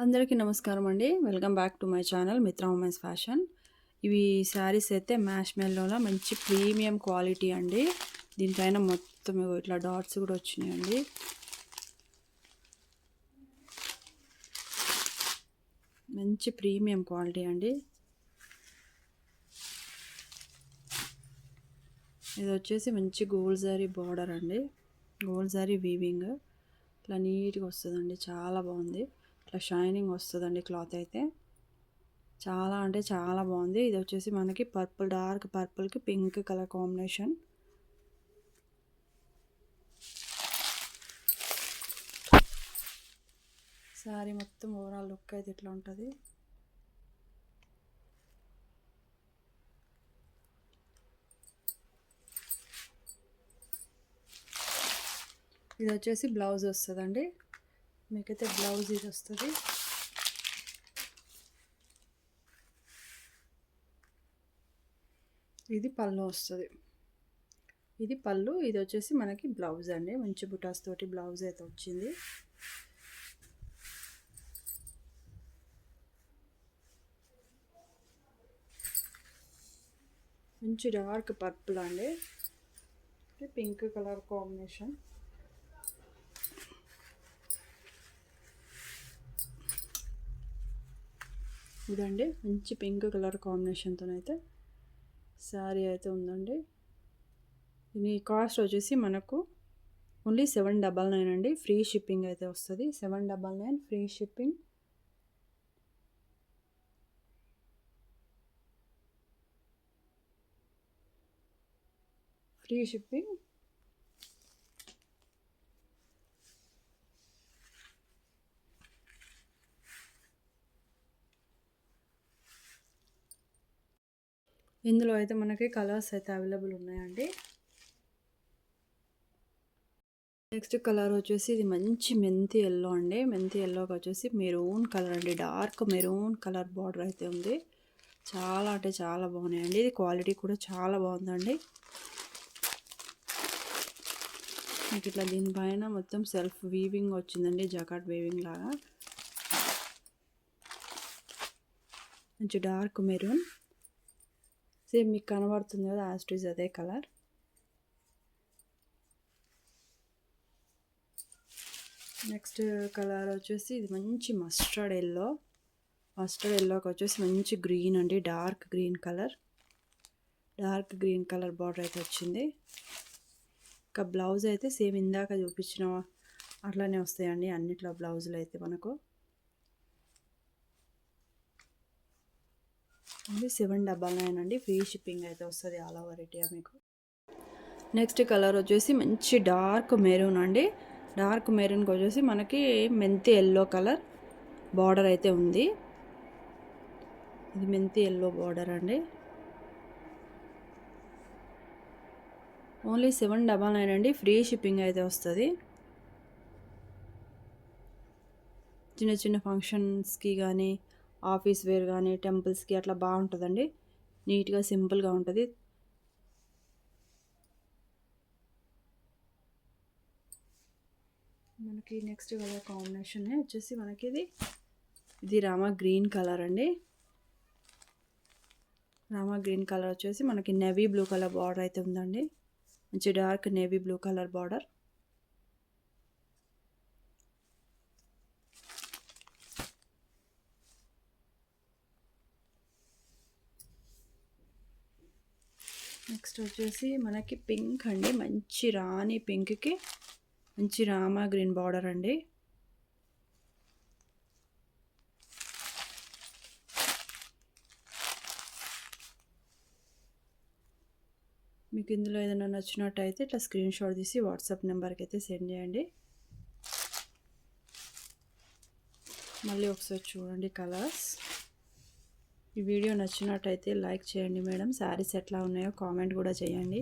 అందరికీ నమస్కారం అండి. Welcome back to my channel మిత్ర ఉమెన్స్ ఫ్యాషన్. ఇవి శారీస్ అయితే మ్యాష్ మెల్లోలో మంచి ప్రీమియం క్వాలిటీ అండి. దీనిపైన మొత్తం ఇట్లా డాట్స్ కూడా వచ్చినాయండి. మంచి ప్రీమియం క్వాలిటీ అండి. ఇది వచ్చేసి మంచి గోల్డ్ జరీ బార్డర్ అండి. గోల్డ్ జరీ వీవింగ్ ఇట్లా నీట్గా వస్తుందండి. చాలా బాగుంది. ఇట్లా షైనింగ్ వస్తుందండి క్లాత్ అయితే. చాలా అంటే చాలా బాగుంది. ఇది వచ్చేసి మనకి పర్పుల్, డార్క్ పర్పుల్కి పింక్ కలర్ కాంబినేషన్. శారీ మొత్తం ఓవరాల్ లుక్ అయితే ఇట్లా ఉంటుంది. ఇది వచ్చేసి బ్లౌజ్ వస్తుందండి. మీకైతే బ్లౌజ్ ఇది వస్తుంది. ఇది పళ్ళు వస్తుంది. ఇది పళ్ళు. ఇది వచ్చేసి మనకి బ్లౌజ్ అండి. మంచి బుటాస్ తోటి బ్లౌజ్ అయితే వచ్చింది. మంచి డార్క్ పర్పుల్ అండి. Pink colour combination. ఇదండి మంచి పింక్ కలర్ కాంబినేషన్తో అయితే శారీ అయితే ఉందండి. దీని కాస్ట్ వచ్చేసి మనకు ఓన్లీ 799 అండి. ఫ్రీ షిప్పింగ్ అయితే వస్తుంది. 799 ఫ్రీ షిప్పింగ్. Free shipping. ఇందులో అయితే మనకి కలర్స్ అయితే అవైలబుల్ ఉన్నాయండి. నెక్స్ట్ కలర్ వచ్చేసి ఇది మంచి మెంతి ఎల్లో అండి. మెంతి ఎల్లోకి వచ్చేసి మెరూన్ కలర్ అండి. డార్క్ మెరూన్ కలర్ బార్డర్ అయితే ఉంది. చాలా అంటే చాలా బాగున్నాయండి. ఇది క్వాలిటీ కూడా చాలా బాగుందండి. మీకు ఇట్లా దీనిపైన మొత్తం సెల్ఫ్ వీవింగ్ వచ్చిందండి. జకాట్ వీవింగ్ లాగా మంచి డార్క్ మెరూన్. సేమ్ మీకు కనబడుతుంది కదా, యాస్టీజ్ అదే కలర్. నెక్స్ట్ కలర్ వచ్చేసి ఇది మంచి మస్టర్డ్ ఎల్లో. మస్టర్డ్ ఎల్లోకి వచ్చేసి మంచి గ్రీన్ అండి. Dark green colour. Dark green colour border అయితే వచ్చింది. ఇంకా బ్లౌజ్ అయితే సేమ్ ఇందాక చూపించిన అట్లానే వస్తాయండి అన్నిట్లో బ్లౌజులు అయితే మనకు. ఓన్లీ 799 అండి. ఫ్రీ షిప్పింగ్ అయితే వస్తుంది ఆల్ ఓవర్ ఇండియా మీకు. నెక్స్ట్ కలర్ వచ్చేసి మంచి డార్క్ మెరూన్ అండి. డార్క్ మెరూన్కి వచ్చేసి మనకి మెంతి ఎల్లో కలర్ బార్డర్ అయితే ఉంది. ఇది మెంతి ఎల్లో బార్డర్ అండి. ఓన్లీ 799 అండి. ఫ్రీ షిప్పింగ్ అయితే వస్తుంది. చిన్న చిన్న ఫంక్షన్స్కి కానీ, ఆఫీస్ వేర్ కానీ, టెంపుల్స్కి అట్లా బాగుంటుందండి. నీట్గా సింపుల్గా ఉంటుంది. మనకి నెక్స్ట్ కలర్ కాంబినేషన్ వచ్చేసి మనకి ఇది రామా గ్రీన్ కలర్ అండి. రామా గ్రీన్ కలర్ వచ్చేసి మనకి నేవీ బ్లూ కలర్ బార్డర్ అయితే ఉందండి. మంచి dark navy blue colour border. Next వచ్చేసి మనకి పింక్ అండి. మంచి రాణి పింక్కి మంచి రామా గ్రీన్ బార్డర్ అండి. మీకు ఇందులో ఏదైనా నచ్చినట్టయితే ఇట్లా స్క్రీన్ షాట్ తీసి వాట్సాప్ నెంబర్కి అయితే సెండ్ చేయండి. మళ్ళీ ఒకసారి చూడండి కలర్స్. ఈ వీడియో నచ్చినట్టయితే లైక్ చేయండి మేడం. శారీస్ ఎట్లా ఉన్నాయో కామెంట్ కూడా చేయండి.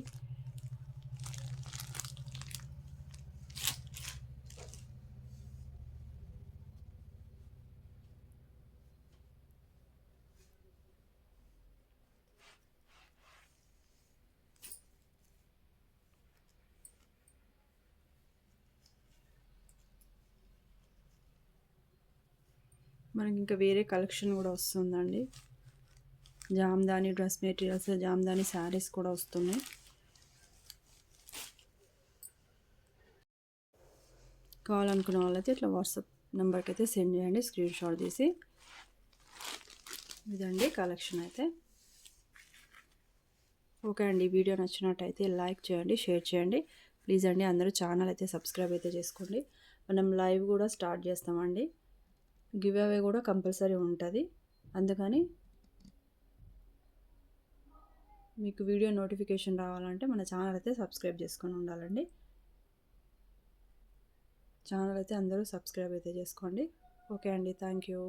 మనకి ఇంకా వేరే కలెక్షన్ కూడా వస్తుందండి. జామ్దాని డ్రెస్ మెటీరియల్స్, జామ్దాని శారీస్ కూడా వస్తున్నాయి. కావాలనుకున్న వాళ్ళైతే ఇట్లా వాట్సాప్ నెంబర్కి అయితే సెండ్ చేయండి, స్క్రీన్ షాట్ తీసి. ఇదండి కలెక్షన్ అయితే. ఓకే అండి, వీడియో నచ్చినట్టయితే లైక్ చేయండి, షేర్ చేయండి. ప్లీజ్ అండి అందరూ ఛానల్ అయితే సబ్స్క్రైబ్ అయితే చేసుకోండి. మనం లైవ్ కూడా స్టార్ట్ చేస్తామండి. గివ్ అవే కూడా కంపల్సరీ ఉంటుంది. అందుకని మీకు వీడియో నోటిఫికేషన్ రావాలంటే మన ఛానల్ అయితే సబ్స్క్రైబ్ చేసుకొని ఉండాలండి. ఛానల్ అయితే అందరూ సబ్స్క్రైబ్ అయితే చేసుకోండి. ఓకే అండి, థ్యాంక్ యూ.